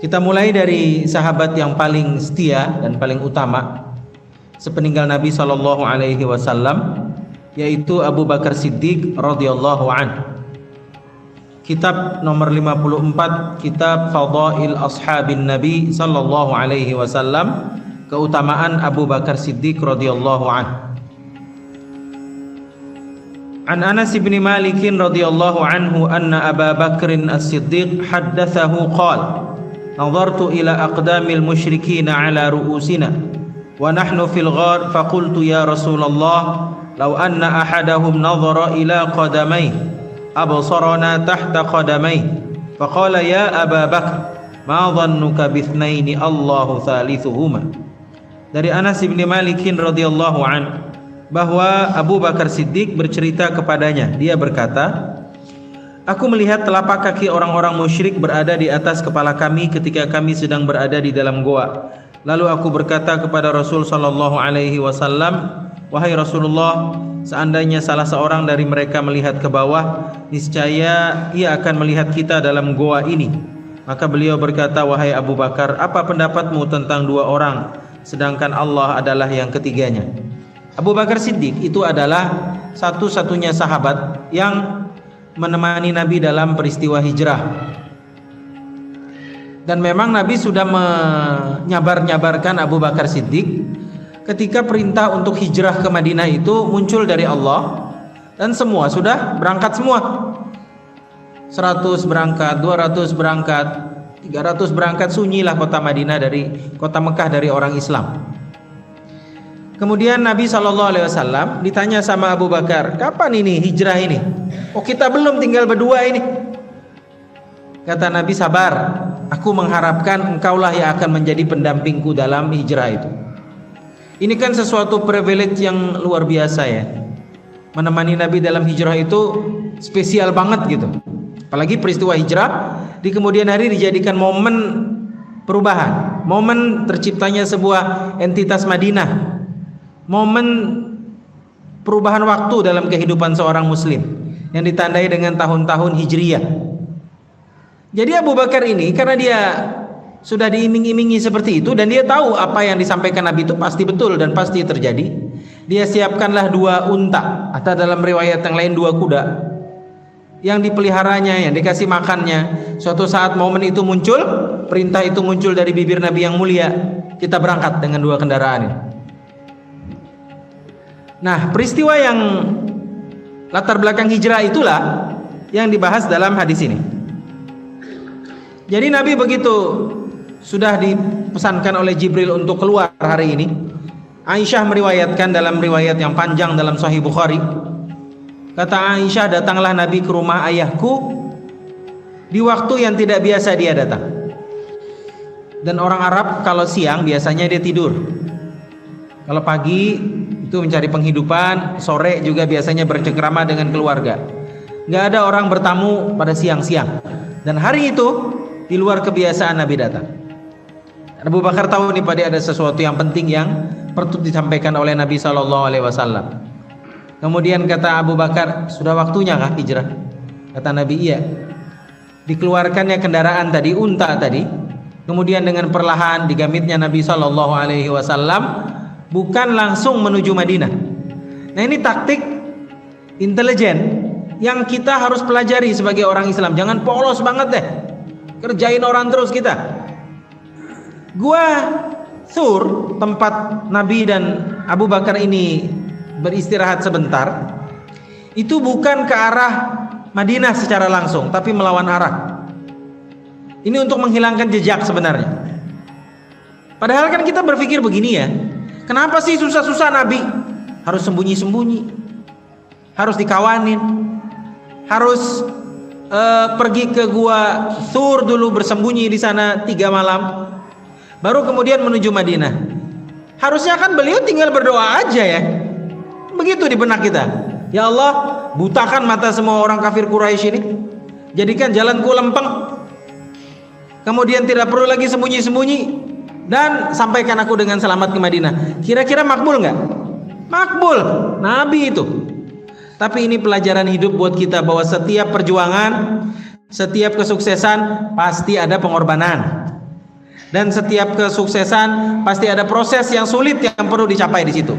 Kita mulai dari sahabat yang paling setia dan paling utama sepeninggal Nabi Shallallahu Alaihi Wasallam, yaitu Abu Bakar Siddiq radhiyallahu anhu. Kitab nomor 54, Kitab Fadail Ashabin Nabi Sallallahu Alaihi Wasallam, keutamaan Abu Bakar Siddiq radhiyallahu anhu. An Anas bin Malik radhiyallahu anhu anna Abu Bakr As-Siddiq haddatsahu qala nazartu ila aqdamil musyrikin ala ru'usina wa nahnu fil ghar faqultu ya Rasulullah law anna ahadahum nazara ila qadamayhi absarana tahta qadamayhi faqala ya Aba Bakr ma dhannuka bithnaini Allahu thalithuhuma. Dari Anas bin Malik radhiyallahu anhu bahwa Abu Bakar Siddiq bercerita kepadanya, dia berkata, aku melihat telapak kaki orang-orang musyrik berada di atas kepala kami ketika kami sedang berada di dalam goa. Lalu aku berkata kepada Rasul sallallahu alaihi wasallam, wahai Rasulullah, seandainya salah seorang dari mereka melihat ke bawah, niscaya ia akan melihat kita dalam goa ini. Maka beliau berkata, wahai Abu Bakar, apa pendapatmu tentang dua orang sedangkan Allah adalah yang ketiganya? Abu Bakar Siddiq itu adalah satu-satunya sahabat yang menemani Nabi dalam peristiwa hijrah. Dan memang Nabi sudah menyabar-nyabarkan Abu Bakar Siddiq ketika perintah untuk hijrah ke Madinah itu muncul dari Allah, dan semua sudah berangkat semua. 100 berangkat, 200 berangkat, 300 berangkat, sunyilah kota Madinah dari kota Mekah dari orang Islam. Kemudian Nabi SAW ditanya sama Abu Bakar, kapan ini hijrah ini? Oh, kita belum, tinggal berdua ini. Kata Nabi, sabar, aku mengharapkan engkaulah yang akan menjadi pendampingku dalam hijrah itu. Ini kan sesuatu privilege yang luar biasa ya. Menemani Nabi dalam hijrah itu spesial banget gitu. Apalagi peristiwa hijrah di kemudian hari dijadikan momen perubahan, momen terciptanya sebuah entitas Madinah, momen perubahan waktu dalam kehidupan seorang muslim yang ditandai dengan tahun-tahun hijriyah. Jadi Abu Bakar ini karena dia sudah diiming-imingi seperti itu dan dia tahu apa yang disampaikan Nabi itu pasti betul dan pasti terjadi, dia siapkanlah 2 unta atau dalam riwayat yang lain 2 kuda yang dipeliharanya, yang dikasih makannya. Suatu saat momen itu muncul, perintah itu muncul dari bibir Nabi yang mulia, kita berangkat dengan 2 kendaraan ini. Nah, peristiwa yang latar belakang hijrah itulah yang dibahas dalam hadis ini. Jadi Nabi begitu sudah dipesankan oleh Jibril untuk keluar hari ini, Aisyah meriwayatkan dalam riwayat yang panjang dalam Sahih Bukhari, kata Aisyah, datanglah Nabi ke rumah ayahku di waktu yang tidak biasa dia datang. Dan orang Arab kalau siang biasanya dia tidur, kalau pagi itu mencari penghidupan, sore juga biasanya bercengkrama dengan keluarga. Nggak ada orang bertamu pada siang-siang. Dan hari itu di luar kebiasaan Nabi datang. Abu Bakar tahu nih pada ada sesuatu yang penting yang perlu disampaikan oleh Nabi SAW. Kemudian kata Abu Bakar, sudah waktunya kah hijrah? Kata Nabi, iya. Dikeluarkannya kendaraan tadi, unta tadi, kemudian dengan perlahan digamitnya Nabi SAW, bukan langsung menuju Madinah. Nah, ini taktik intelijen yang kita harus pelajari sebagai orang Islam. Jangan polos banget deh, kerjain orang terus kita. Gua Sur, tempat Nabi dan Abu Bakar ini beristirahat sebentar, itu bukan ke arah Madinah secara langsung, tapi melawan arah. Ini untuk menghilangkan jejak sebenarnya. Padahal kan kita berpikir begini ya, kenapa sih susah-susah Nabi harus sembunyi-sembunyi, harus dikawanin, harus pergi ke gua Sur dulu bersembunyi di sana 3 malam, baru kemudian menuju Madinah. Harusnya kan beliau tinggal berdoa aja ya. Begitu di benak kita. Ya Allah, butakan mata semua orang kafir Quraisy ini, jadikan jalanku lempeng, kemudian tidak perlu lagi sembunyi-sembunyi, dan sampaikan aku dengan selamat ke Madinah. Kira-kira makbul nggak? Makbul, Nabi itu. Tapi ini pelajaran hidup buat kita bahwa setiap perjuangan, setiap kesuksesan pasti ada pengorbanan. Dan setiap kesuksesan pasti ada proses yang sulit yang perlu dicapai di situ.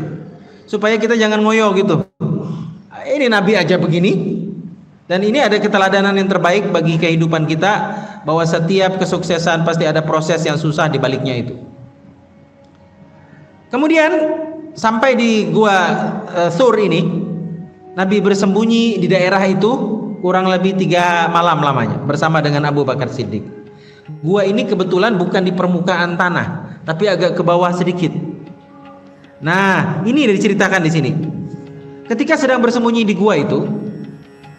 Supaya kita jangan ngoyo gitu. Ini Nabi aja begini. Dan ini ada keteladanan yang terbaik bagi kehidupan kita, bahwa setiap kesuksesan pasti ada proses yang susah di baliknya itu. Kemudian sampai di gua Thur ini, Nabi bersembunyi di daerah itu kurang lebih 3 malam lamanya bersama dengan Abu Bakar Siddiq. Gua ini kebetulan bukan di permukaan tanah, tapi agak ke bawah sedikit. Nah, ini diceritakan di sini. Ketika sedang bersembunyi di gua itu,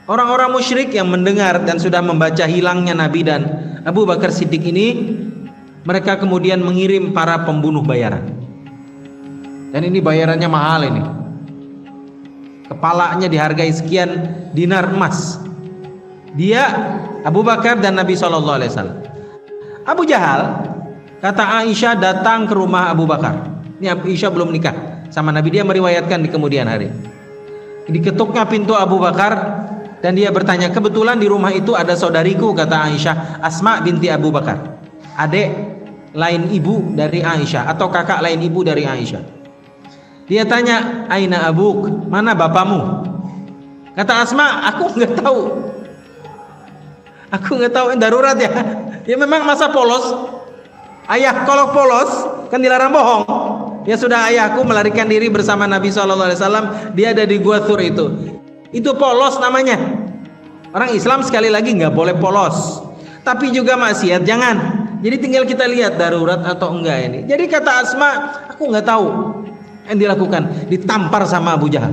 orang-orang musyrik yang mendengar dan sudah membaca hilangnya Nabi dan Abu Bakar Siddiq ini, mereka kemudian mengirim para pembunuh bayaran. Dan ini bayarannya mahal ini. Kepalanya dihargai sekian dinar emas. Dia, Abu Bakar dan Nabi SAW. Abu Jahal, kata Aisyah, datang ke rumah Abu Bakar. Ini Aisyah belum nikah sama Nabi, dia meriwayatkan di kemudian hari. Diketuknya pintu Abu Bakar dan dia bertanya, kebetulan di rumah itu ada saudariku, kata Aisyah, Asma binti Abu Bakar, adik lain ibu dari Aisyah atau kakak lain ibu dari Aisyah. Dia tanya, aina abuk, mana bapamu? Kata Asma, aku nggak tahu. Aku nggak tahu, darurat ya. Ya memang masa polos. Ayah kalau polos kan dilarang bohong. Ya sudah, ayahku melarikan diri bersama Nabi SAW. Dia ada di Gua Thur itu. Itu polos namanya. Orang Islam sekali lagi nggak boleh polos. Tapi juga maksiat jangan. Jadi tinggal kita lihat darurat atau enggak ini. Jadi kata Asma, aku nggak tahu. Yang dilakukan, ditampar sama Abu Jahal.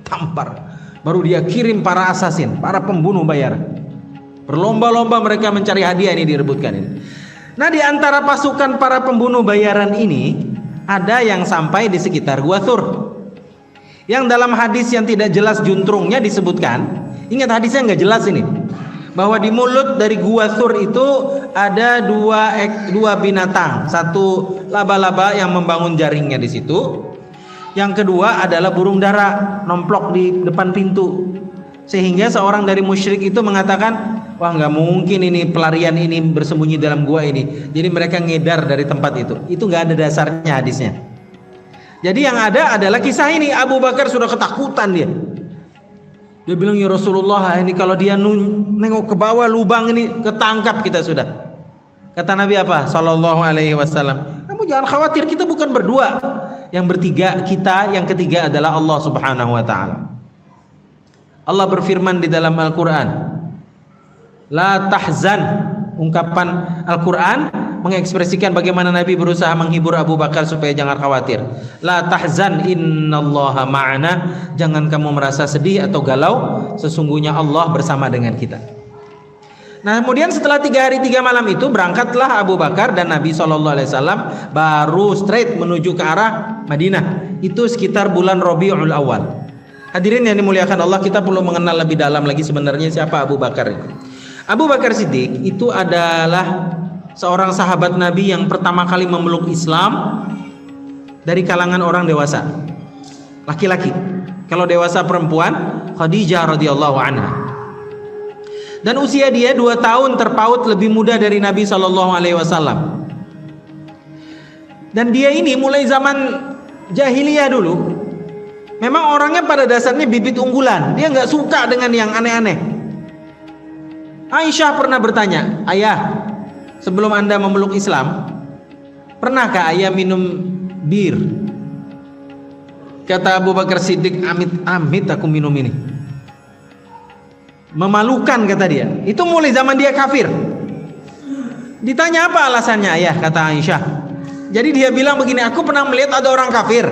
Tampar. Baru dia kirim para asasin, para pembunuh bayaran. Berlomba-lomba mereka mencari hadiah, ini direbutkan ini. Nah, di antara pasukan para pembunuh bayaran ini ada yang sampai di sekitar Gua Thur. Yang dalam hadis yang tidak jelas juntrungnya disebutkan, ingat hadisnya nggak jelas ini, bahwa di mulut dari Gua Thur itu ada dua binatang, satu laba-laba yang membangun jaringnya di situ, yang kedua adalah burung dara nomplok di depan pintu. Sehingga seorang dari musyrik itu mengatakan, wah nggak mungkin ini pelarian ini bersembunyi dalam gua ini. Jadi mereka ngedar dari tempat itu. Itu nggak ada dasarnya hadisnya. Jadi yang ada adalah kisah ini. Abu Bakar sudah ketakutan dia. Dia bilang, ya Rasulullah, ini kalau dia nengok ke bawah lubang ini ketangkap kita sudah. Kata Nabi apa? Sallallahu alaihi wasallam. Kamu jangan khawatir, kita bukan berdua. Yang bertiga kita, yang ketiga adalah Allah Subhanahu wa taala. Allah berfirman di dalam Al-Quran, la tahzan. Ungkapan Al-Quran mengekspresikan bagaimana Nabi berusaha menghibur Abu Bakar supaya jangan khawatir. La tahzan innallaha ma'ana. Jangan kamu merasa sedih atau galau, sesungguhnya Allah bersama dengan kita. Nah, kemudian setelah 3 hari 3 malam itu berangkatlah Abu Bakar dan Nabi SAW baru straight menuju ke arah Madinah. Itu sekitar bulan Rabiul Awal. Hadirin yang dimuliakan Allah, kita perlu mengenal lebih dalam lagi sebenarnya siapa Abu Bakar itu. Abu Bakar Siddiq itu adalah seorang sahabat Nabi yang pertama kali memeluk Islam dari kalangan orang dewasa, laki-laki. Kalau dewasa perempuan, Khadijah radhiyallahu anha. Dan usia dia 2 tahun terpaut lebih muda dari Nabi SAW. Dan dia ini mulai zaman jahiliyah dulu, memang orangnya pada dasarnya bibit unggulan. Dia nggak suka dengan yang aneh-aneh. Aisyah pernah bertanya, ayah, sebelum anda memeluk Islam, pernahkah ayah minum bir? Kata Abu Bakar Siddiq, amit-amit aku minum ini. Memalukan, kata dia. Itu mulai zaman dia kafir. Ditanya apa alasannya, ayah? Kata Aisyah. Jadi dia bilang begini, aku pernah melihat ada orang kafir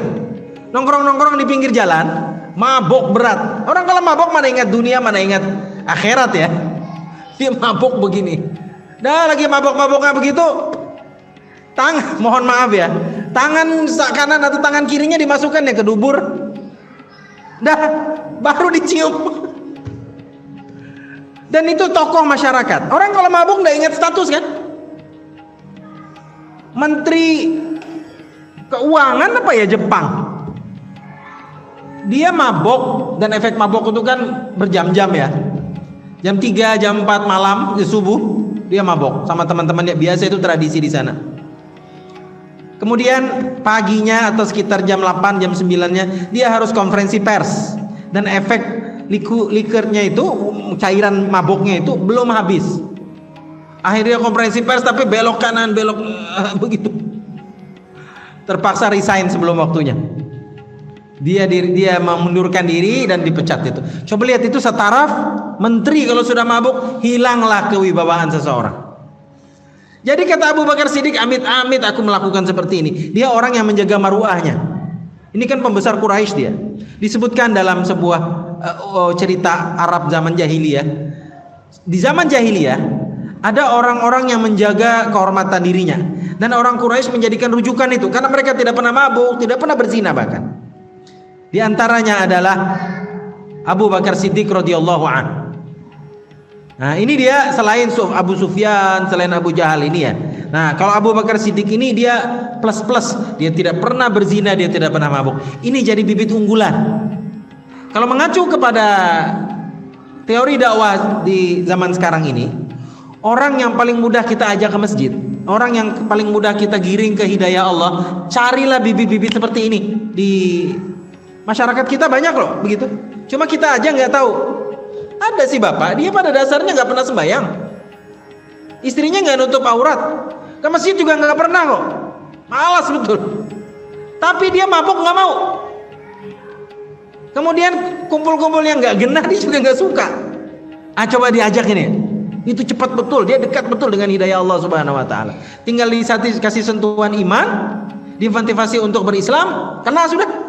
nongkrong-nongkrong di pinggir jalan, mabok berat. Orang kalau mabok mana ingat dunia, mana ingat akhirat ya. Dia mabok begini. Dah lagi mabok-maboknya begitu, mohon maaf ya, tangan kanan atau tangan kirinya dimasukkan ya ke dubur. Dah baru dicium. Dan itu tokoh masyarakat. Orang kalau mabuk nggak ingat status kan? Menteri Keuangan apa ya Jepang? Dia mabok, dan efek mabok itu kan berjam-jam ya. Jam 3, jam 4 malam, subuh, dia mabok sama teman-temannya, biasa itu tradisi di sana. Kemudian paginya atau sekitar jam 8 jam 9-nya dia harus konferensi pers, dan efek likernya itu, cairan maboknya itu belum habis. Akhirnya konferensi pers tapi belok kanan belok begitu. Terpaksa resign sebelum waktunya. Dia mengundurkan diri dan dipecat itu. Coba lihat, itu setaraf menteri kalau sudah mabuk, hilanglah kewibawaan seseorang. Jadi kata Abu Bakar Siddiq, amit-amit aku melakukan seperti ini. Dia orang yang menjaga maruahnya. Ini kan pembesar Quraisy dia. Disebutkan dalam sebuah cerita Arab zaman jahiliyah. Di zaman jahiliyah ada orang-orang yang menjaga kehormatan dirinya, dan orang Quraisy menjadikan rujukan itu karena mereka tidak pernah mabuk, tidak pernah berzina bahkan. Di antaranya adalah Abu Bakar Siddiq radhiyallahu anhu. Nah, ini dia selain Abu Sufyan, selain Abu Jahal ini ya. Nah, kalau Abu Bakar Siddiq ini dia plus, dia tidak pernah berzina, dia tidak pernah mabuk. Ini jadi bibit unggulan. Kalau mengacu kepada teori dakwah di zaman sekarang ini, orang yang paling mudah kita ajak ke masjid, orang yang paling mudah kita giring ke hidayah Allah, carilah bibit-bibit seperti ini. Di masyarakat kita banyak loh begitu. Cuma kita aja nggak tahu. Ada sih bapak, dia pada dasarnya nggak pernah sembahyang, istrinya nggak nutup aurat, ke masjid juga nggak pernah kok, malas betul. Tapi dia mabuk nggak mau. Kemudian kumpul-kumpul yang nggak genah dia juga nggak suka. Coba diajak ini, itu cepat betul, dia dekat betul dengan hidayah Allah Subhanahu Wa Taala. Tinggal dikasih sentuhan iman, dimotivasi untuk berislam, kena sudah.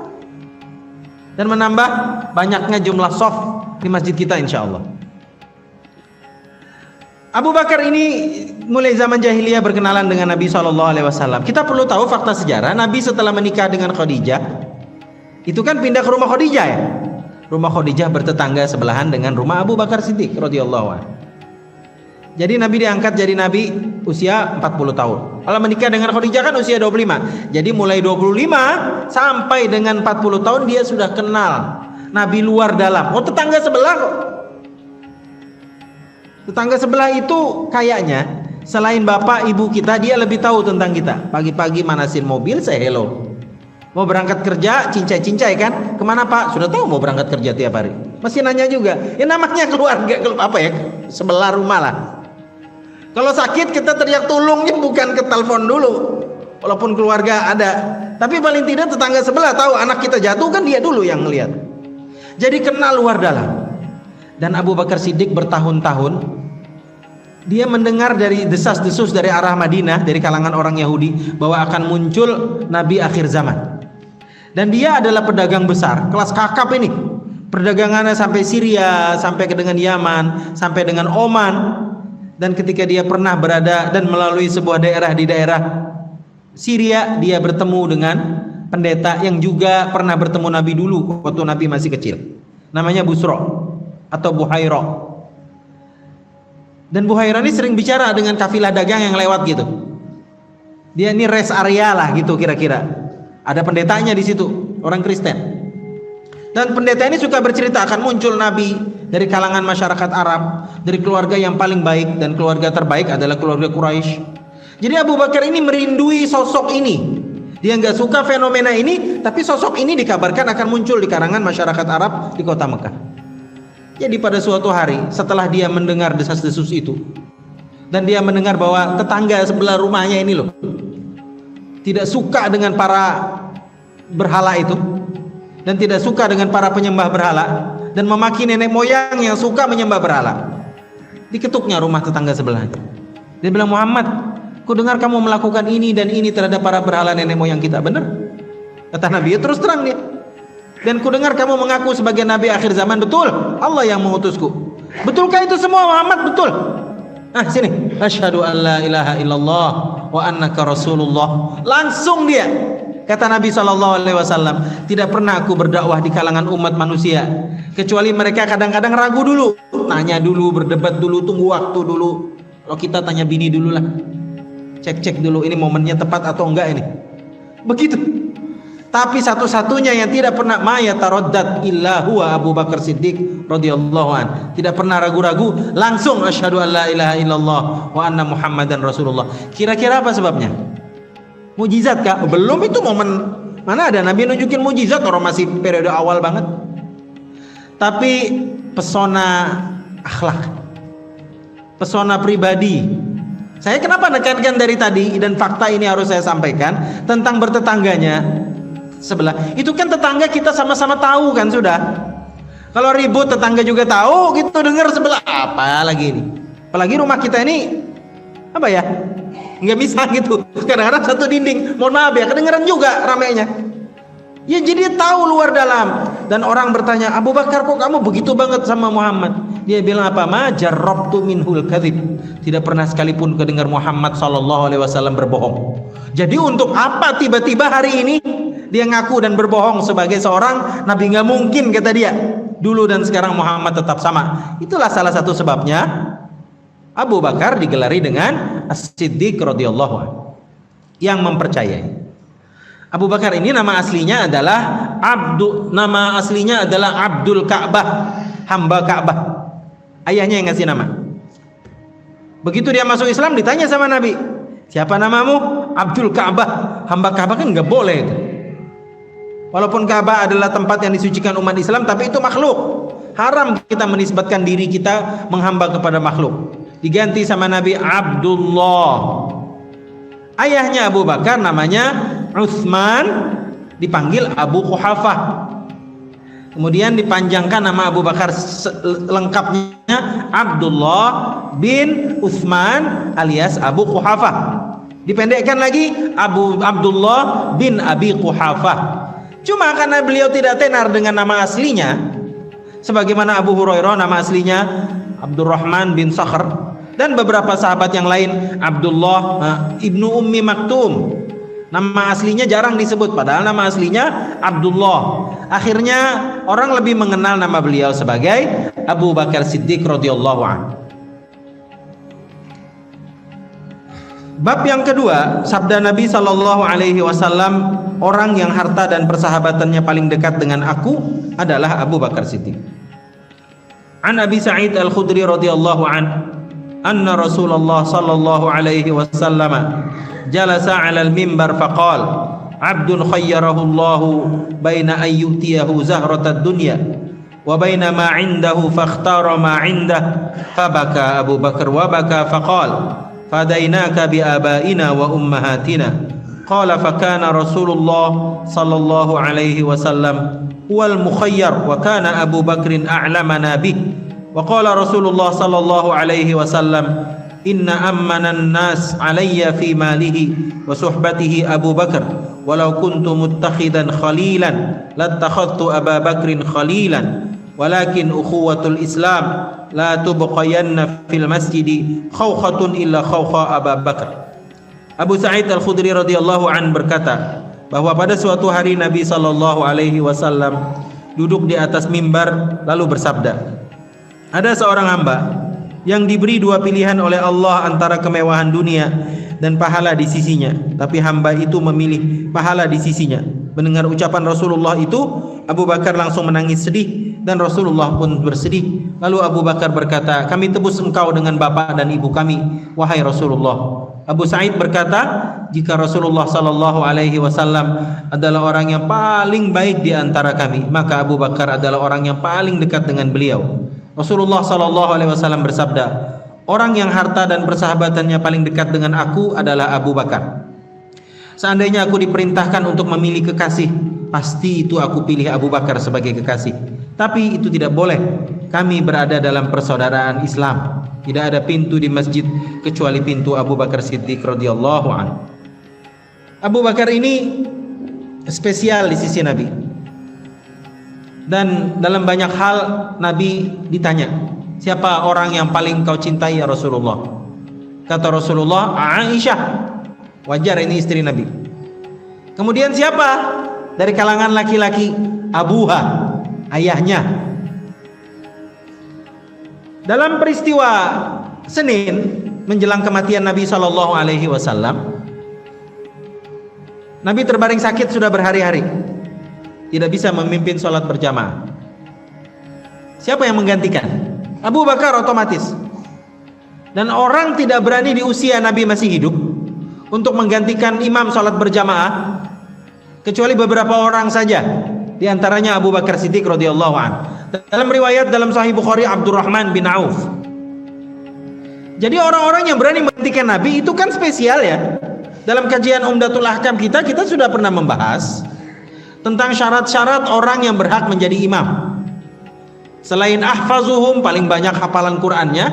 Dan menambah banyaknya jumlah soft di masjid kita insya Allah. Abu Bakar ini mulai zaman jahiliyah berkenalan dengan Nabi SAW. Kita perlu tahu fakta sejarah, Nabi setelah menikah dengan Khadijah itu kan pindah ke rumah Khadijah ya. Rumah Khadijah bertetangga sebelahan dengan rumah Abu Bakar Siddiq radhiyallahu anhu. Jadi Nabi diangkat jadi Nabi usia 40 tahun. Kalau menikah dengan Khadijah kan usia 25. Jadi mulai 25 sampai dengan 40 tahun dia sudah kenal Nabi luar dalam. Tetangga sebelah kok. Tetangga sebelah itu kayaknya selain bapak ibu kita, dia lebih tahu tentang kita. Pagi-pagi manasin mobil, saya hello. Mau berangkat kerja, cincai-cincai kan? Kemana pak? Sudah tahu mau berangkat kerja tiap hari. Masih nanya juga. Ya namanya keluarga, apa ya? Sebelah rumah lah. Kalau sakit kita teriak tolongnya bukan ke telepon dulu. Walaupun keluarga ada, tapi paling tidak tetangga sebelah tahu anak kita jatuh kan dia dulu yang ngelihat. Jadi kenal luar dalam. Dan Abu Bakar Siddiq bertahun-tahun dia mendengar dari desas-desus dari arah Madinah, dari kalangan orang Yahudi, bahwa akan muncul Nabi akhir zaman. Dan dia adalah pedagang besar, kelas kakap ini. Perdagangannya sampai Syria, sampai ke dengan Yaman, sampai dengan Oman. Dan ketika dia pernah berada dan melalui sebuah daerah di daerah Syria, dia bertemu dengan pendeta yang juga pernah bertemu Nabi dulu waktu Nabi masih kecil. Namanya Busra atau Buhairah. Dan Buhairah ini sering bicara dengan kafilah dagang yang lewat gitu. Dia ini rest area lah gitu kira-kira. Ada pendetanya di situ, orang Kristen. Dan pendeta ini suka bercerita akan muncul Nabi dari kalangan masyarakat Arab, dari keluarga yang paling baik, dan keluarga terbaik adalah keluarga Quraisy. Jadi Abu Bakar ini merindui sosok ini. Dia nggak suka fenomena ini, tapi sosok ini dikabarkan akan muncul di kalangan masyarakat Arab di kota Mekah. Jadi pada suatu hari setelah dia mendengar desas-desus itu, dan dia mendengar bahwa tetangga sebelah rumahnya ini loh tidak suka dengan para berhala itu, dan tidak suka dengan para penyembah berhala, dan memaki nenek moyang yang suka menyembah berhala. Diketuknya rumah tetangga sebelahnya. Dia bilang, Muhammad, ku dengar kamu melakukan ini dan ini terhadap para berhala nenek moyang kita, benar? Kata Nabi, ya terus terang dia. Dan ku dengar kamu mengaku sebagai Nabi akhir zaman, betul? Allah yang mengutusku. Betulkah itu semua Muhammad? Betul. Sini. Asyhadu an la ilaha illallah wa annaka rasulullah. Langsung dia. Kata Nabi SAW, tidak pernah aku berdakwah di kalangan umat manusia kecuali mereka kadang-kadang ragu dulu, tanya dulu, berdebat dulu, tunggu waktu dulu. Kalau kita tanya bini dulu lah, cek dulu ini momennya tepat atau enggak ini. Begitu. Tapi satu-satunya yang tidak pernah yataraddad illa huwa Abu Bakar Siddiq radhiyallahu an. Tidak pernah ragu-ragu, langsung asyhadu an la ilaha illallah wa anna Muhammadan Rasulullah. Kira-kira apa sebabnya? Mujizat kah? Belum, itu momen mana ada Nabi nunjukin mujizat, orang masih periode awal banget. Tapi pesona akhlak, pesona pribadi. Saya kenapa nekankan dari tadi, dan fakta ini harus saya sampaikan tentang bertetangganya sebelah. Itu kan tetangga kita sama-sama tahu kan sudah. Kalau ribut tetangga juga tahu gitu, dengar sebelah apa lagi ini. Apalagi rumah kita ini apa ya? Nggak bisa gitu. Kadang-kadang satu dinding. Mohon maaf ya, kedengeran juga ramainya. Ya jadi tahu luar dalam. Dan orang bertanya, Abu Bakar kok kamu begitu banget sama Muhammad? Dia bilang apa? Ma jarrabtu minhul kadzib. Tidak pernah sekalipun kedengar Muhammad sallallahu alaihi wasallam berbohong. Jadi untuk apa tiba-tiba hari ini dia ngaku dan berbohong sebagai seorang nabi? Nggak mungkin, kata dia. Dulu dan sekarang Muhammad tetap sama. Itulah salah satu sebabnya Abu Bakar digelari dengan As-Siddiq radhiyallahu anhu, yang mempercayai. Abu Bakar ini nama aslinya adalah Abdul Ka'bah, hamba Ka'bah. Ayahnya yang ngasih nama. Begitu dia masuk Islam ditanya sama Nabi, siapa namamu? Abdul Ka'bah, hamba Ka'bah. Kan nggak boleh itu. Walaupun Ka'bah adalah tempat yang disucikan umat Islam, tapi itu makhluk. Haram kita menisbatkan diri kita menghamba kepada makhluk. Diganti sama Nabi Abdullah. Ayahnya Abu Bakar namanya Utsman, dipanggil Abu Quhafah. Kemudian dipanjangkan nama Abu Bakar lengkapnya Abdullah bin Utsman alias Abu Quhafah. Dipendekkan lagi Abdullah bin Abi Quhafah. Cuma karena beliau tidak tenar dengan nama aslinya, sebagaimana Abu Hurairah nama aslinya Abdurrahman bin Sakhr, dan beberapa sahabat yang lain Abdullah ibnu Ummi Maktum. Nama aslinya jarang disebut, padahal nama aslinya Abdullah. Akhirnya orang lebih mengenal nama beliau sebagai Abu Bakar Siddiq radhiyallahu anhu. Bab yang kedua, sabda Nabi sallallahu alaihi wasallam, orang yang harta dan persahabatannya paling dekat dengan aku adalah Abu Bakar Siddiq. An Abi Sa'id Al-Khudri radhiyallahu anhu, anna Rasulullah sallallahu alaihi wasallam jalasa 'ala al-mimbar faqala, 'abdun khayyarahu Allah baina an yu'tiyahu zahratad dunya wa baina ma 'indahu fakhtara ma 'indahu, fabaka Abu Bakar wa baka faqala fadainaka bi abaina wa ummahatina. Qala fakana Rasulullah sallallahu alaihi wasallam huwal mukhayyar wa kana Abu Bakrin a'lamana bih. Wa qala Rasulullah sallallahu alaihi wasallam, inna ammanan nas alayya fi malihi wa suhbatihi Abu Bakar walau kuntu muttakhidan khalilan lattakhadtu Aba Bakrin khalilan walakin ukhuwatul Islam la tubqayanna fil masjidi khawkhatun illa khawkha Aba Bakar. Abu Sa'id Al-Khudri radhiyallahu an berkata bahwa pada suatu hari Nabi sallallahu alaihi wasallam duduk di atas mimbar lalu bersabda, ada seorang hamba yang diberi dua pilihan oleh Allah antara kemewahan dunia dan pahala di sisinya, tapi hamba itu memilih pahala di sisinya. Mendengar ucapan Rasulullah itu, Abu Bakar langsung menangis sedih dan Rasulullah pun bersedih. Lalu Abu Bakar berkata, kami tebus engkau dengan bapak dan ibu kami, wahai Rasulullah. Abu Sa'id berkata, jika Rasulullah sallallahu alaihi wasallam adalah orang yang paling baik di antara kami, maka Abu Bakar adalah orang yang paling dekat dengan beliau. Rasulullah sallallahu alaihi wasallam bersabda, orang yang harta dan persahabatannya paling dekat dengan aku adalah Abu Bakar. Seandainya aku diperintahkan untuk memilih kekasih, pasti itu aku pilih Abu Bakar sebagai kekasih. Tapi itu tidak boleh. Kami berada dalam persaudaraan Islam. Tidak ada pintu di masjid kecuali pintu Abu Bakar Siddiq radhiyallahu anhu. Abu Bakar ini spesial di sisi Nabi. Dan dalam banyak hal Nabi ditanya, siapa orang yang paling kau cintai ya Rasulullah? Kata Rasulullah, Aisyah. Wajar, ini istri Nabi. Kemudian siapa dari kalangan laki-laki? Abuha, ayahnya. Dalam peristiwa Senin menjelang kematian Nabi sallallahu alaihi wasallam, Nabi terbaring sakit sudah berhari-hari, tidak bisa memimpin sholat berjamaah. Siapa yang menggantikan? Abu Bakar otomatis. Dan orang tidak berani di usia Nabi masih hidup untuk menggantikan imam sholat berjamaah kecuali beberapa orang saja, di antaranya Abu Bakar Siddiq radhiyallahu anhu. Dalam riwayat dalam Sahih Bukhari, Abdurrahman bin Auf. Jadi orang-orang yang berani menggantikan Nabi itu kan spesial ya. Dalam kajian Umdatul Ahkam kita sudah pernah membahas tentang syarat-syarat orang yang berhak menjadi imam. Selain ahfazuhum, paling banyak hafalan Qur'annya,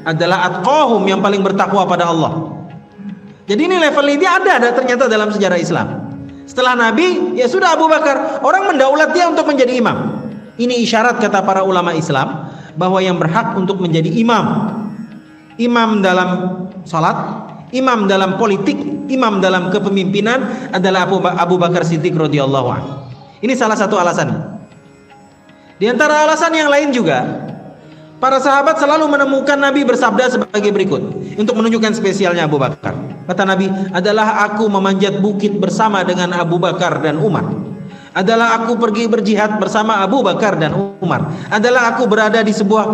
adalah atqahum, yang paling bertakwa pada Allah. Jadi ini level ini ada ternyata dalam sejarah Islam. Setelah Nabi, ya sudah Abu Bakar, orang mendaulat dia untuk menjadi imam. Ini isyarat kata para ulama Islam bahwa yang berhak untuk menjadi imam dalam salat, imam dalam politik, imam dalam kepemimpinan adalah Abu Bakar Siddiq radhiyallahu anhu. Ini salah satu alasan. Di antara alasan yang lain juga, para sahabat selalu menemukan Nabi bersabda sebagai berikut untuk menunjukkan spesialnya Abu Bakar. Kata Nabi, adalah aku memanjat bukit bersama dengan Abu Bakar dan Umar. Adalah aku pergi berjihad bersama Abu Bakar dan Umar. Adalah aku berada di sebuah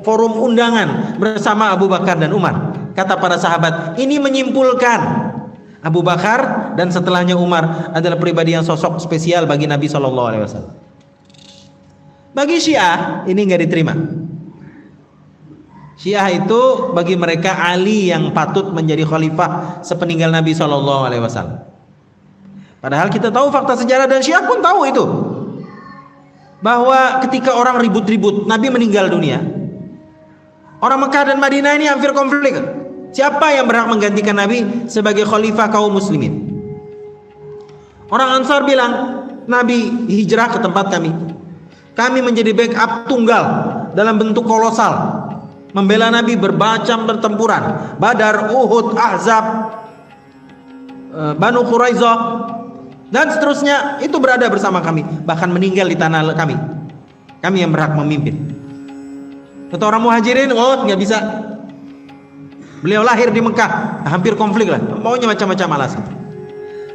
forum undangan bersama Abu Bakar dan Umar. Kata para sahabat, ini menyimpulkan Abu Bakar dan setelahnya Umar adalah pribadi yang sosok spesial bagi Nabi SAW. Bagi Syiah ini nggak diterima. Syiah itu bagi mereka Ali yang patut menjadi khalifah sepeninggal Nabi SAW. Padahal kita tahu fakta sejarah dan Syiah pun tahu itu, bahwa ketika orang ribut-ribut Nabi meninggal dunia, orang Mekah dan Madinah ini hampir konflik. Siapa yang berhak menggantikan Nabi sebagai khalifah kaum muslimin? Orang Ansar bilang, Nabi hijrah ke tempat kami. Kami menjadi backup tunggal dalam bentuk kolosal, membela Nabi bermacam pertempuran, Badar, Uhud, Ahzab, Banu Quraisyah dan seterusnya, itu berada bersama kami, bahkan meninggal di tanah kami. Kami yang berhak memimpin. Kata orang Muhajirin, oh nggak bisa. Beliau lahir di Mekah, hampir konflik lah, maunya macam-macam alasan.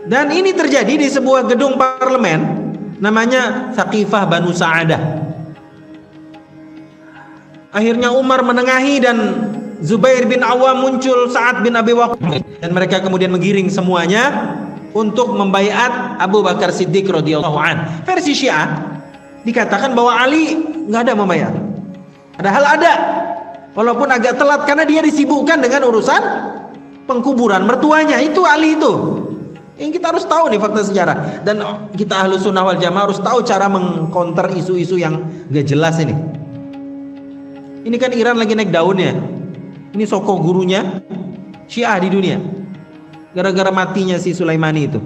Dan ini terjadi di sebuah gedung parlemen namanya Saqifah Banu Sa'adah. Akhirnya Umar menengahi dan Zubair bin Awam muncul, Sa'ad bin Abi Waqqas, dan mereka kemudian menggiring semuanya untuk membaiat Abu Bakar Siddiq radhiyallahu anhu. Versi Syiah dikatakan bahwa Ali nggak ada membaiat, padahal ada, walaupun agak telat karena dia disibukkan dengan urusan pengkuburan mertuanya. Itu Ali itu. Yang kita harus tahu nih fakta sejarah, dan kita Ahlus Sunnah wal Jamaah harus tahu cara mengcounter isu-isu yang gak jelas ini. Ini kan Iran lagi naik daunnya. Ini soko gurunya Syiah di dunia, gara-gara matinya si Sulaimani itu.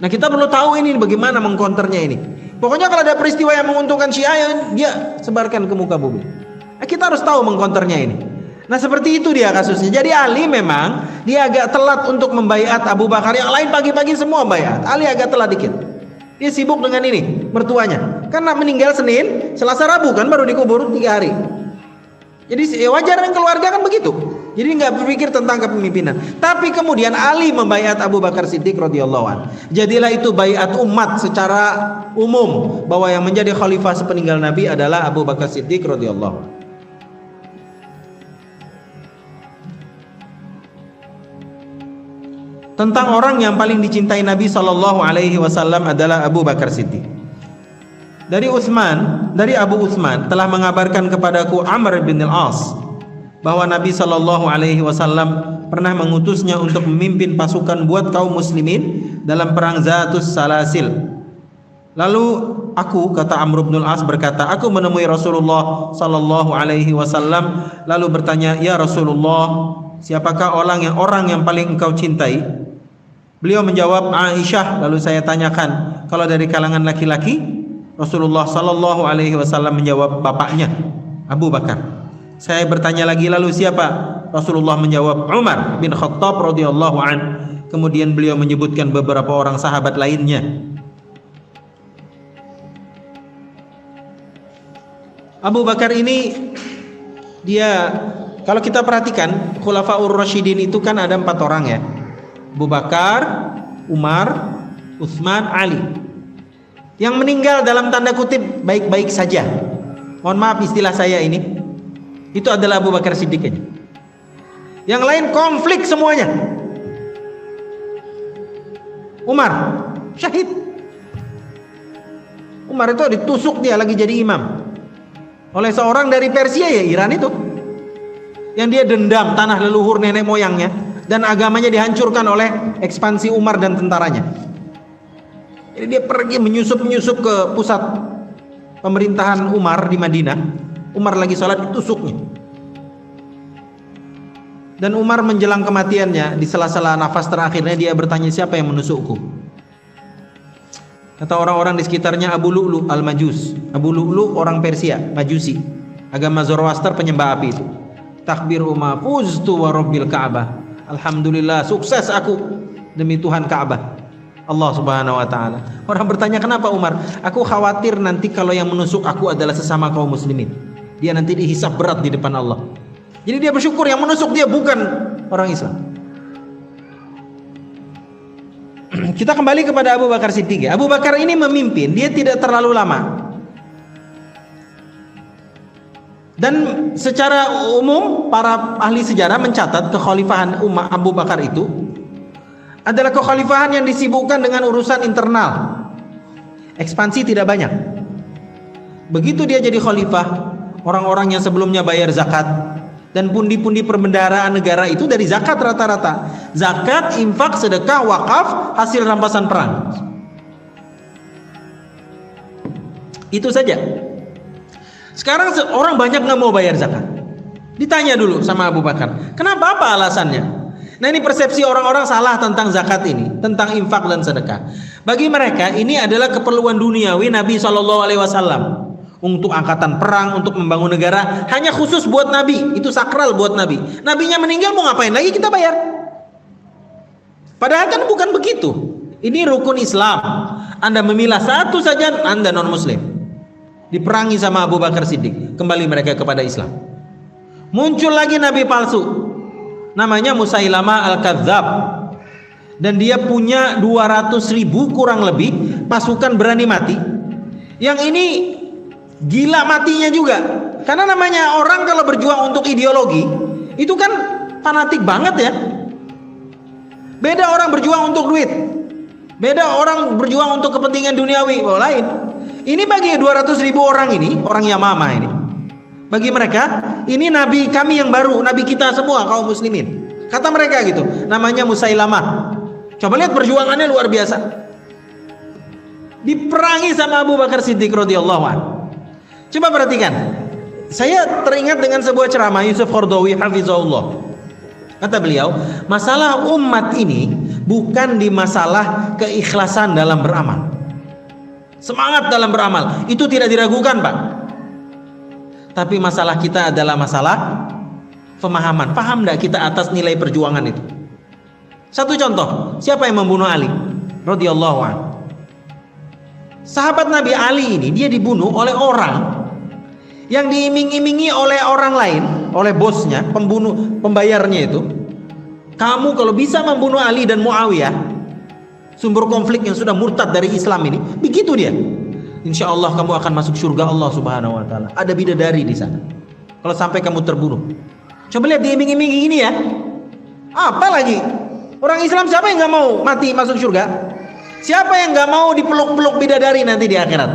Nah kita perlu tahu ini bagaimana mengcounternya ini. Pokoknya kalau ada peristiwa yang menguntungkan Syiah, dia sebarkan ke muka bumi. Nah, kita harus tahu mengcounternya ini. Nah seperti itu dia kasusnya. Jadi Ali memang dia agak telat untuk membaiat Abu Bakar. Yang lain pagi-pagi semua baiat, Ali agak telat dikit. Dia sibuk dengan ini mertuanya, karena meninggal Senin, Selasa, Rabu kan baru dikubur 3 hari. Jadi wajar dengan keluarga kan begitu. Jadi nggak berpikir tentang kepemimpinan. Tapi kemudian Ali membaiat Abu Bakar Siddiq radhiyallahu anhu. Jadilah itu baiat umat secara umum bahwa yang menjadi khalifah sepeninggal Nabi adalah Abu Bakar Siddiq radhiyallahu anhu. Tentang orang yang paling dicintai Nabi SAW adalah Abu Bakar Siddiq. Dari Abu Utsman telah mengabarkan kepadaku Amr bin al-As bahwa Nabi SAW pernah mengutusnya untuk memimpin pasukan buat kaum muslimin dalam perang Zatus Salasil. Lalu aku, kata Amr bin al-As, berkata, aku menemui Rasulullah SAW lalu bertanya, ya Rasulullah, siapakah orang yang paling engkau cintai? Beliau menjawab, Aisyah. Lalu saya tanyakan, kalau dari kalangan laki-laki? Rasulullah SAW menjawab, bapaknya Abu Bakar. Saya bertanya lagi, lalu siapa? Rasulullah menjawab, Umar bin Khattab radhiyallahu an. Kemudian beliau menyebutkan beberapa orang sahabat lainnya. Abu Bakar ini, dia, kalau kita perhatikan Khulafaur Rasyidin itu kan ada 4 orang ya. Abu Bakar, Umar, Utsman, Ali. Yang meninggal dalam tanda kutip baik-baik saja. Mohon maaf istilah saya ini. Itu adalah Abu Bakar Siddiq aja. Yang lain konflik semuanya. Umar syahid. Umar itu ditusuk dia lagi jadi imam oleh seorang dari Persia, ya Iran itu, yang dia dendam tanah leluhur nenek moyangnya dan agamanya dihancurkan oleh ekspansi Umar dan tentaranya. Jadi dia pergi menyusup ke pusat pemerintahan Umar di Madinah. Umar lagi sholat, ditusuknya. Dan Umar menjelang kematiannya, di sela-sela nafas terakhirnya dia bertanya, siapa yang menusukku? Kata orang-orang di sekitarnya, Abu Lu'lu al-Majus. Abu Lu'lu orang Persia, Majusi, agama Zoroaster, penyembah api itu. Takbiru ma fuztu wa rabbil Ka'bah. Alhamdulillah, sukses aku demi Tuhan Ka'bah, Allah Subhanahu wa taala. Orang bertanya, kenapa Umar? Aku khawatir nanti kalau yang menusuk aku adalah sesama kaum muslimin, dia nanti dihisab berat di depan Allah. Jadi dia bersyukur yang menusuk dia bukan orang Islam. Kita kembali kepada Abu Bakar Siddiq. Abu Bakar ini memimpin, dia tidak terlalu lama. Dan secara umum para ahli sejarah mencatat kekhalifahan Abu Bakar itu adalah kekhalifahan yang disibukkan dengan urusan internal. Ekspansi tidak banyak. Begitu dia jadi khalifah, orang-orang yang sebelumnya bayar zakat dan pundi-pundi perbendaharaan negara itu dari zakat rata-rata. Zakat, infak, sedekah, wakaf, hasil rampasan perang. Itu saja. Sekarang orang banyak nggak mau bayar zakat. Ditanya dulu sama Abu Bakar, kenapa, apa alasannya? Nah, ini persepsi orang-orang salah tentang zakat ini, tentang infak dan sedekah. Bagi mereka ini adalah keperluan duniawi Nabi SAW. Untuk angkatan perang, untuk membangun negara, hanya khusus buat Nabi, itu sakral buat Nabi. Nabinya meninggal mau ngapain lagi kita bayar? Padahal kan bukan begitu. Ini rukun Islam. Anda memilah satu saja, Anda non muslim. Diperangi sama Abu Bakar Siddiq, kembali mereka kepada Islam. Muncul lagi nabi palsu, namanya Musailamah Al-Kadzab, dan dia punya 200.000 kurang lebih pasukan berani mati. Yang ini gila matinya juga, karena namanya orang kalau berjuang untuk ideologi itu kan fanatik banget ya. Beda orang berjuang untuk duit, beda orang berjuang untuk kepentingan duniawi lain. Ini bagi 200.000 orang ini, orang Yamamah ini, bagi mereka ini nabi kami yang baru, nabi kita semua kaum muslimin. Kata mereka gitu, namanya Musailamah. Coba lihat perjuangannya luar biasa. Diperangi sama Abu Bakar Siddiq radhiyallahu anhu. Coba perhatikan, saya teringat dengan sebuah ceramah Yusuf Qaradawi hafizahullah. Kata beliau, masalah umat ini bukan di masalah keikhlasan dalam beramal. Semangat dalam beramal itu tidak diragukan, Pak. Tapi masalah kita adalah masalah pemahaman. Paham enggak kita atas nilai perjuangan itu? Satu contoh, siapa yang membunuh Ali radhiyallahu anhu? Sahabat Nabi Ali ini dia dibunuh oleh orang yang diiming-imingi oleh orang lain, oleh bosnya, pembayarnya itu. Kamu kalau bisa membunuh Ali dan Muawiyah, sumber konflik yang sudah murtad dari Islam ini, begitu dia, insya Allah kamu akan masuk surga Allah Subhanahu Wa Taala. Ada bidadari di sana. Kalau sampai kamu terbunuh, coba lihat diiming-imingi ini ya. Apa lagi? Orang Islam siapa yang nggak mau mati masuk surga? Siapa yang nggak mau dipeluk-peluk bidadari nanti di akhirat?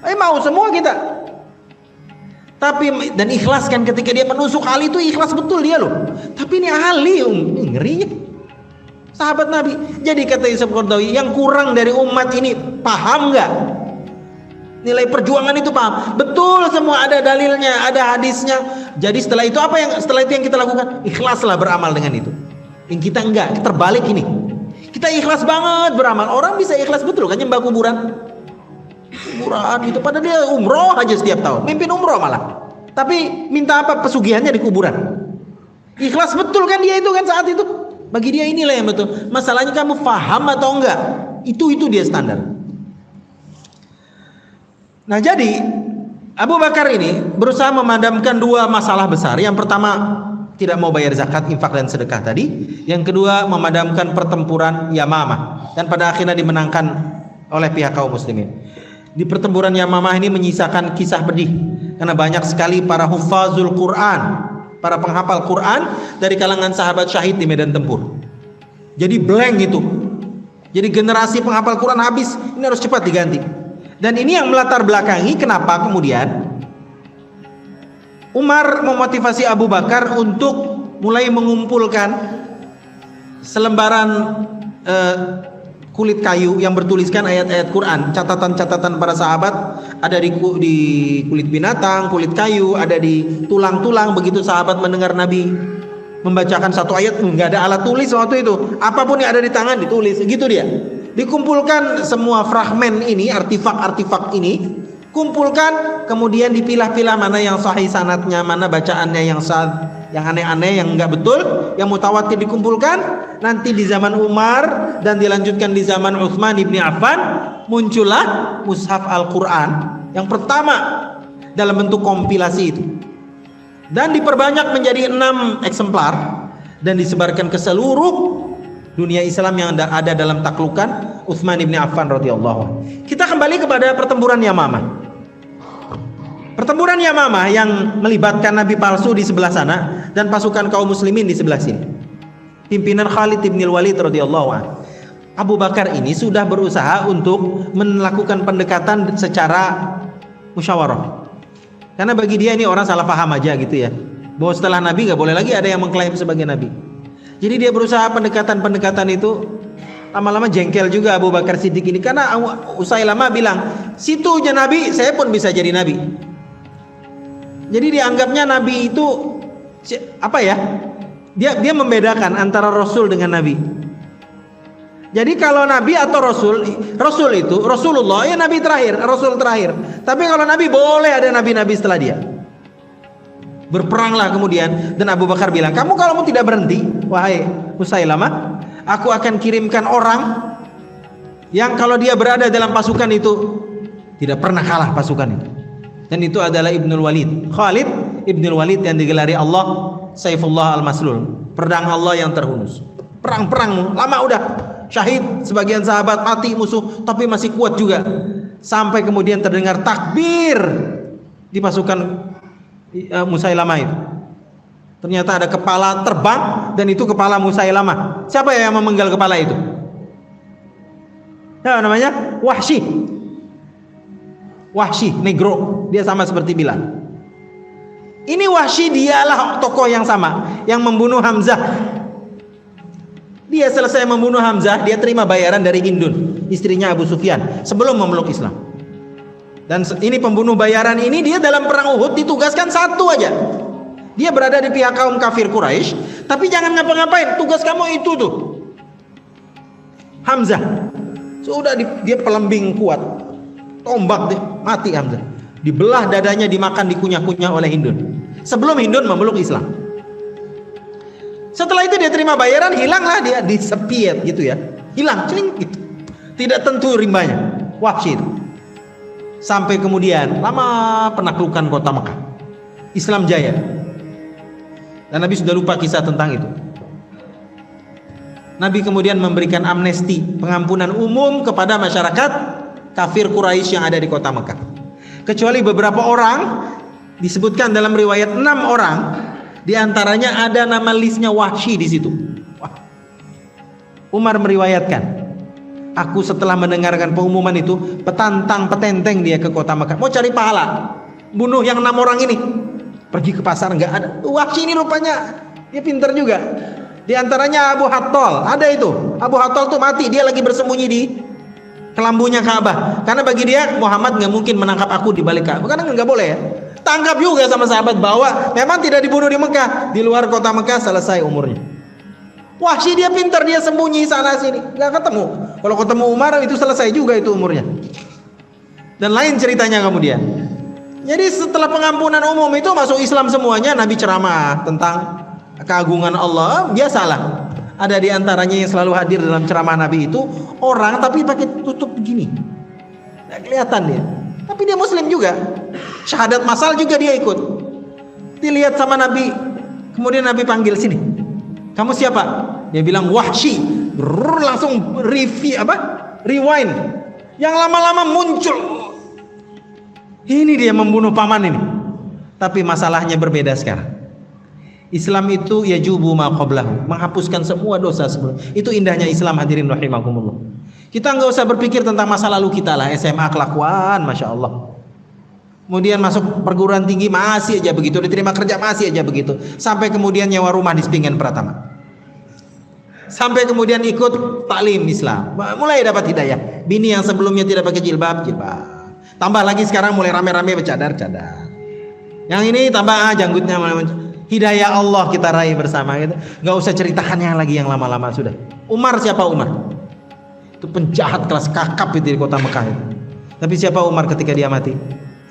Mau semua kita. Tapi dan ikhlas kan ketika dia menusuk Ali itu ikhlas betul dia loh. Tapi ini Ali ngerinya. Sahabat Nabi. Jadi kata Yusuf Qaradawi, yang kurang dari umat ini paham nggak? Nilai perjuangan itu paham. Betul semua, ada dalilnya, ada hadisnya. Jadi setelah itu yang kita lakukan? Ikhlaslah beramal dengan itu. Yang kita enggak, terbalik ini. Kita ikhlas banget beramal. Orang bisa ikhlas betul kan nyembah kuburan gitu, padahal dia umroh aja setiap tahun, mimpin umroh malah, tapi minta apa? Pesugihannya di kuburan. Ikhlas betul kan dia itu kan saat itu. Bagi dia inilah yang betul. Masalahnya kamu paham atau enggak, itu dia standar. Nah, jadi Abu Bakar ini berusaha memadamkan dua masalah besar. Yang pertama, tidak mau bayar zakat, infak dan sedekah tadi. Yang kedua, memadamkan pertempuran Yamamah. dan pada akhirnya dimenangkan oleh pihak kaum muslimin. Di pertempuran Yamamah ini menyisakan kisah pedih karena banyak sekali para hufazul Quran, para penghafal Quran dari kalangan sahabat syahid di medan tempur. Jadi blank itu. Jadi generasi penghafal Quran habis, ini harus cepat diganti. Dan ini yang melatar belakangi kenapa kemudian Umar memotivasi Abu Bakar untuk mulai mengumpulkan selembaran kulit kayu yang bertuliskan ayat-ayat Quran, catatan-catatan para sahabat ada di kulit binatang, kulit kayu, ada di tulang-tulang. Begitu sahabat mendengar Nabi membacakan satu ayat, nggak ada alat tulis waktu itu, apapun yang ada di tangan ditulis, gitu dia. Dikumpulkan semua fragmen ini, artifak-artifak ini, kumpulkan, kemudian dipilah-pilah mana yang sahih sanadnya, mana bacaannya yang yang aneh-aneh, yang enggak betul, yang mutawatir dikumpulkan. Nanti di zaman Umar dan dilanjutkan di zaman Utsman ibni Affan, muncullah mushaf Al-Quran yang pertama dalam bentuk kompilasi itu, dan diperbanyak menjadi 6 eksemplar dan disebarkan ke seluruh dunia Islam yang ada dalam taklukan Utsman ibni Affan radhiyallahu anhu. Kita kembali kepada pertempuran Yamamah. Pertempuran Yamamah yang melibatkan nabi palsu di sebelah sana dan pasukan kaum muslimin di sebelah sini. Pimpinan Khalid ibn Walid radhiyallahu anhu. Abu Bakar ini sudah berusaha untuk melakukan pendekatan secara musyawarah. Karena bagi dia ini orang salah paham aja gitu ya. Bahwa setelah nabi gak boleh lagi ada yang mengklaim sebagai nabi. Jadi dia berusaha pendekatan-pendekatan itu. Lama-lama jengkel juga Abu Bakar Siddiq ini, karena Usailamah bilang, situ aja nabi, saya pun bisa jadi nabi. Jadi dianggapnya nabi itu apa ya? Dia membedakan antara rasul dengan nabi. Jadi kalau nabi atau rasul itu Rasulullah ya nabi terakhir, rasul terakhir. Tapi kalau nabi boleh ada nabi-nabi setelah dia. Berperanglah kemudian, dan Abu Bakar bilang, kamu kalau tidak berhenti, wahai Usailamah, aku akan kirimkan orang yang kalau dia berada dalam pasukan itu tidak pernah kalah pasukan itu. Dan itu adalah Ibnul Walid, Khalid Ibnul Walid, yang digelari Allah Saifullah Al-Maslul, pedang Allah yang terhunus. Perang-perang lama udah, syahid sebagian sahabat, mati musuh, tapi masih kuat juga. Sampai kemudian terdengar takbir di pasukan Musailamah itu. Ternyata ada kepala terbang, dan itu kepala Musailamah. Siapa yang memenggal kepala itu? Ya, namanya Wahsy. Wahsy, negro. Dia sama seperti Bilal. Ini Wahsy dialah tokoh yang sama yang membunuh Hamzah. Dia selesai membunuh Hamzah, dia terima bayaran dari Hindun, istrinya Abu Sufyan, sebelum memeluk Islam. Dan ini pembunuh bayaran ini, dia dalam perang Uhud ditugaskan satu aja. Dia berada di pihak kaum kafir Quraisy, tapi jangan ngapa-ngapain, tugas kamu itu tuh. Hamzah sudah dia pelembing kuat, tombak deh, mati Hamzah. Dibelah dadanya, dimakan, dikunyah-kunyah oleh Hindun sebelum Hindun memeluk Islam. Setelah itu dia terima bayaran, hilanglah dia, disepiet gitu ya, hilang, celing gitu. Tidak tentu rimbanya. Wahsy itu. Sampai kemudian lama penaklukan kota Mekah, Islam jaya. Dan Nabi sudah lupa kisah tentang itu. Nabi kemudian memberikan amnesti, pengampunan umum kepada masyarakat kafir Quraisy yang ada di kota Mekah, kecuali beberapa orang. Disebutkan dalam riwayat 6 orang, diantaranya ada nama listnya Wahsy di situ. Wah. Umar meriwayatkan, aku setelah mendengarkan pengumuman itu petenteng dia ke kota Mekah, mau cari pahala, bunuh yang 6 orang ini. Pergi ke pasar, nggak ada. Wahsy ini rupanya dia pintar juga. Di antaranya Abu Hattal, ada itu. Abu Hattal tuh mati, dia lagi bersembunyi di kelambunya Ka'bah. Karena bagi dia Muhammad nggak mungkin menangkap aku di balik Ka'bah, karena nggak boleh ya. Tangkap juga sama sahabat, bawa. Memang tidak dibunuh di Mekah, di luar kota Mekah selesai umurnya. Wahsy dia pintar, dia sembunyi sana sini, nggak ketemu. Kalau ketemu Umar itu selesai juga itu umurnya. Dan lain ceritanya kemudian. Jadi setelah pengampunan umum itu masuk Islam semuanya, Nabi ceramah tentang keagungan Allah. Biasalah, ada di antaranya yang selalu hadir dalam ceramah Nabi itu orang tapi pakai tutup begini, nggak kelihatan dia. Tapi dia Muslim juga. Syahadat masal juga dia ikut. Dilihat sama Nabi. Kemudian Nabi panggil, sini. Kamu siapa? Dia bilang Wahsy. langsung rewind. Yang lama-lama muncul. Ini dia membunuh paman ini. Tapi masalahnya berbeda sekarang. Islam itu yajubu ma qablahu, menghapuskan semua dosa sebelum. Itu indahnya Islam, hadirin rahimakumullah. Kita nggak usah berpikir tentang masa lalu kita lah, SMA kelakuan, masya Allah. Kemudian masuk perguruan tinggi masih aja begitu, diterima kerja masih aja begitu, sampai kemudian nyewa rumah di Sepinggan Pratama, sampai kemudian ikut taklim Islam, mulai dapat hidayah. Bini yang sebelumnya tidak pakai jilbab, tambah lagi sekarang mulai rame-rame bercadar. Yang ini tambah janggutnya, hidayah Allah kita raih bersama gitu. Nggak usah ceritakannya lagi yang lama-lama sudah. Umar, siapa Umar? Itu penjahat kelas kakap itu di kota Mekah itu. Tapi siapa Umar ketika dia mati?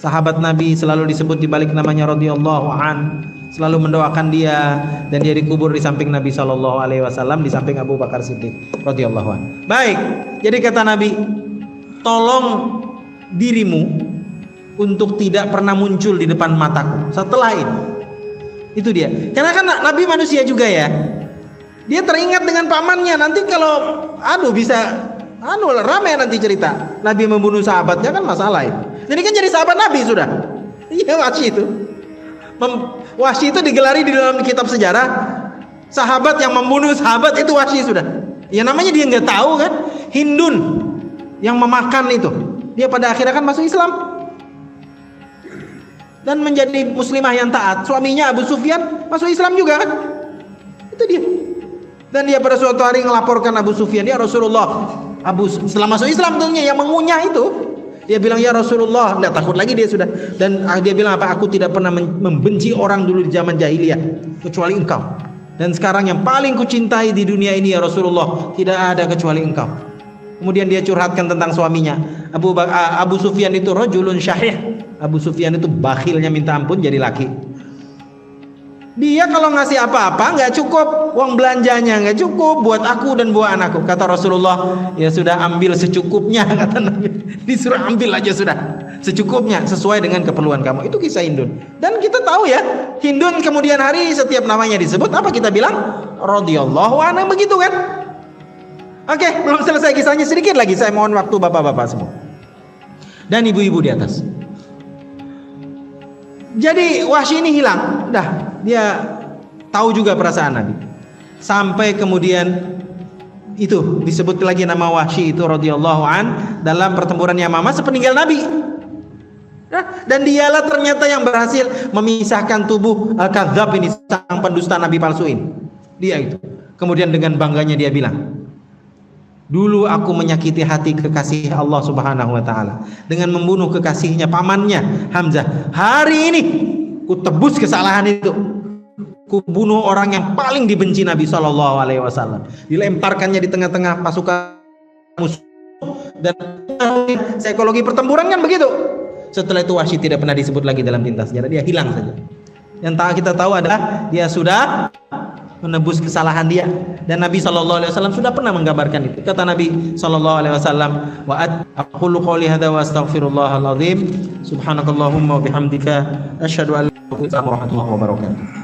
Sahabat Nabi selalu disebut di balik namanya radhiyallahu an, selalu mendoakan dia, dan dia dikubur di samping Nabi sallallahu alaihi wasallam, di samping Abu Bakar Siddiq radhiyallahu an. Baik, jadi kata Nabi, tolong dirimu untuk tidak pernah muncul di depan mataku setelah ini. Itu dia. Karena kan Nabi manusia juga ya. Dia teringat dengan pamannya. Nanti kalau bisa rame nanti cerita Nabi membunuh sahabatnya, kan masalah itu. Jadi kan jadi sahabat Nabi sudah. Iya, Wahsy itu. Wahsy itu digelari di dalam kitab sejarah, sahabat yang membunuh sahabat itu Wahsy sudah. Ya namanya dia nggak tahu kan. Hindun yang memakan itu, dia pada akhirnya kan masuk Islam dan menjadi muslimah yang taat. Suaminya Abu Sufyan masuk Islam juga kan. Itu dia. Dan dia pada suatu hari melaporkan Abu Sufyan, ya Rasulullah, setelah masuk Islam tentunya yang mengunyah itu, dia bilang, ya Rasulullah, tidak takut lagi dia sudah. Dan dia bilang apa? Aku tidak pernah membenci orang dulu di zaman jahiliyah kecuali engkau. Dan sekarang yang paling kucintai di dunia ini ya Rasulullah, tidak ada kecuali engkau. Kemudian dia curhatkan tentang suaminya. Abu Sufyan itu rajulun syahih. Abu Sufyan itu bakhilnya minta ampun jadi laki. Dia kalau ngasih apa-apa nggak cukup, uang belanjanya nggak cukup buat aku dan buat anakku. Kata Rasulullah, ya sudah ambil secukupnya, kata Nabi. Disuruh ambil aja sudah secukupnya sesuai dengan keperluan kamu. Itu kisah Hindun. Dan kita tahu ya, Hindun kemudian hari setiap namanya disebut apa kita bilang? Radhiyallahu anha, begitu kan? Oke, belum selesai kisahnya, sedikit lagi saya mohon waktu bapak-bapak semua dan ibu-ibu di atas. Jadi Wahsy ini hilang, dia tahu juga perasaan Nabi. Sampai kemudian itu disebut lagi nama Wahsy itu radhiyallahu an dalam pertempuran Yamamah sepeninggal Nabi. Dan dialah ternyata yang berhasil memisahkan tubuh Al-Kadzab ini, sang pendusta Nabi palsu ini. Dia itu. Kemudian dengan bangganya dia bilang, dulu aku menyakiti hati kekasih Allah Subhanahu wa taala dengan membunuh kekasihnya pamannya Hamzah. Hari ini ku tebus kesalahan itu. Ku bunuh orang yang paling dibenci Nabi sallallahu alaihi wasallam. Dilemparkannya di tengah-tengah pasukan musuh, dan psikologi pertempuran kan begitu. Setelah itu Wahsy tidak pernah disebut lagi dalam tinta sejarah, dia hilang saja. Yang kita tahu adalah dia sudah menebus kesalahan dia, dan Nabi sallallahu alaihi wasallam sudah pernah menggambarkan itu. Kata Nabi sallallahu alaihi wasallam, wa aqulu qouli hadza wa astaghfirullahal azim, subhanakallahumma wa bihamdika asyhadu an la ilaha illa anta astaghfiruka wa atubu ilaik.